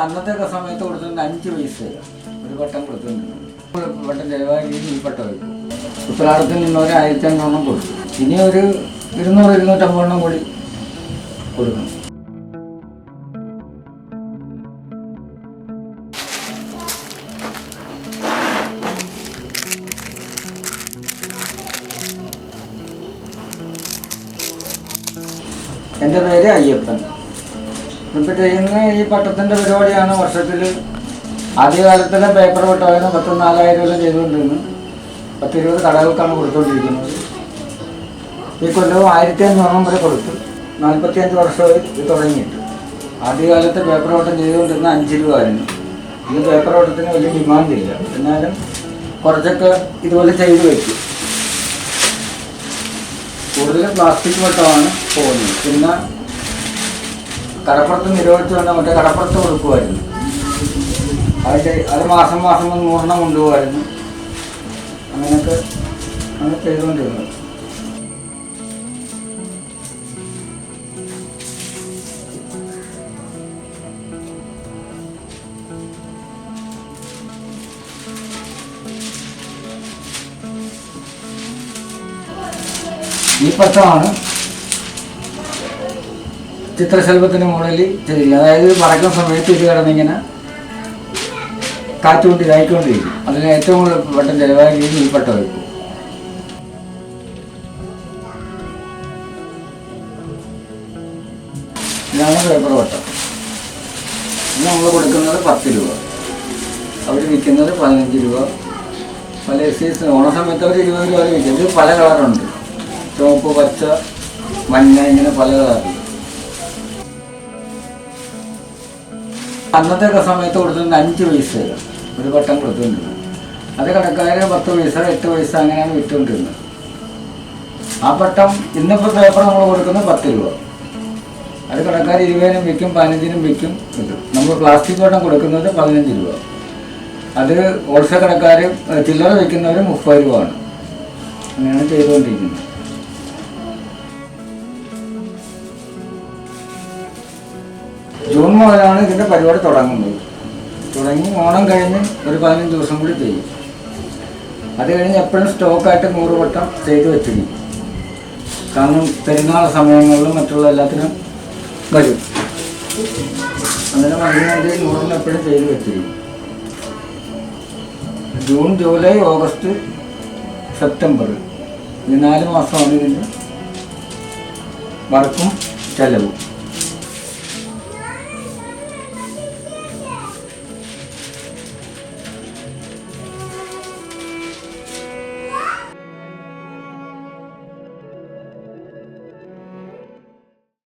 അന്നത്തെ സമയത്ത് കൊടുത്തിട്ടുണ്ട് 5 പൈസ ഒരു വട്ടം കൊടുത്തിട്ടുണ്ട്. വട്ടം ചിലവായി ഈ വട്ടം വയ്ക്കും. ഉത്തരാടത്തിൽ നിന്ന് 1500 കൊടുക്കും. ഇനി ഒരു 200-250 കൂടി കൊടുക്കണം. എൻ്റെ പേര് അയ്യപ്പൻ. ഇപ്പോൾ ചെയ്യുന്ന ഈ പട്ടത്തിൻ്റെ പരിപാടിയാണ്. വർഷത്തിൽ ആദ്യകാലത്തിലെ പേപ്പർ പട്ടമായിരുന്നു 10,000-4,000 ചെയ്തുകൊണ്ടിരുന്നു. 10-20 കടകൾക്കാണ് കൊടുത്തുകൊണ്ടിരിക്കുന്നത്. ഈ കൊല്ലവും 1,500 വരെ കൊടുത്തു. 45 വർഷമായി ഇത് തുടങ്ങിയിട്ട്. ആദ്യകാലത്ത് പേപ്പർ ഓട്ടം ചെയ്തുകൊണ്ടിരുന്ന 5 രൂപ ആയിരുന്നു. ഇന്ന് പേപ്പർ ഓട്ടത്തിന് വലിയ ഡിമാൻഡില്ല. എന്നാലും കുറച്ചൊക്കെ ഇതുപോലെ ചെയ്തു വയ്ക്കും. കൂടുതൽ പ്ലാസ്റ്റിക് വട്ടമാണ് പോകുന്നത്. പിന്നെ കടപ്പുറത്ത് നിരോധിച്ചുകൊണ്ട് മറ്റേ കടപ്പുറത്ത് കൊടുക്കുമായിരുന്നു. അത് മാസം 100 കൊണ്ടുപോകായിരുന്നു. അങ്ങനെയൊക്കെ അങ്ങനെ ചെയ്തുകൊണ്ടിരുന്നത്. ഈ പട്ടമാണ് ചിത്രശലഭത്തിന് മുകളിൽ ചെയ്യില്ല. അതായത് പറക്കുന്ന സമയത്ത് ഇത് കിടന്നിങ്ങനെ കാറ്റുകൊണ്ട് ഇതായിക്കൊണ്ടിരിക്കും. അതിന് ഏറ്റവും കൂടുതൽ വട്ടം ചിലവായി ഈ പട്ടം വയ്ക്കും. ഇതാണ് പേപ്പർ വട്ടം. ഇത് നമ്മൾ കൊടുക്കുന്നത് 10 രൂപ. അവർ വിൽക്കുന്നത് 15 രൂപ. പല സീസൺ ഓണ സമയത്ത് അവർ 20 രൂപ വിൽക്കുന്നത്. ഇത് പല കളറുണ്ട്. ചുവപ്പ്, പച്ച, മഞ്ഞ, ഇങ്ങനെ പല കളറിൽ. അന്നത്തെ സമയത്ത് കൊടുത്തിട്ടുണ്ട് 5 പൈസ ഒരു വട്ടം കൊടുത്തുകൊണ്ടിരുന്നത്. അത് കടക്കാർ 10 പൈസ 8 പൈസ അങ്ങനെയാണ് വിറ്റുകൊണ്ടിരുന്നത്. ആ വട്ടം ഇന്നിപ്പോൾ പേപ്പർ നമ്മൾ കൊടുക്കുന്നത് 10 രൂപ. അത് കടക്കാർ 20-നും വിൽക്കും, 15-നും വിൽക്കും. നമ്മൾ പ്ലാസ്റ്റിക് വട്ടം കൊടുക്കുന്നത് 15 രൂപ. അത് ഹോൾസെയിൽ കടക്കാർ ചില്ലറ വിൽക്കുന്നവർ 30 രൂപ ആണ്. അങ്ങനെയാണ് ചെയ്തുകൊണ്ടിരിക്കുന്നത്. ജൂൺ മുതലാണ് ഇതിൻ്റെ പരിപാടി തുടങ്ങുന്നത്. തുടങ്ങി ഓണം കഴിഞ്ഞ് ഒരു 15 ദിവസം കൂടി ചെയ്യും. അത് കഴിഞ്ഞ് എപ്പോഴും സ്റ്റോക്കായിട്ട് 100 വട്ടം ചെയ്ത് വെച്ചിരിക്കും. കാരണം പെരുന്നാൾ സമയങ്ങളിലും മറ്റുള്ള എല്ലാത്തിനും വരും. അങ്ങനെ 100 എപ്പോഴും ചെയ്ത് വെച്ചിരിക്കും. ജൂൺ, ജൂലൈ, ഓഗസ്റ്റ്, സെപ്റ്റംബർ ഈ 4 മാസമാണ് ഇതിൻ്റെ വർക്കും ചെലവും.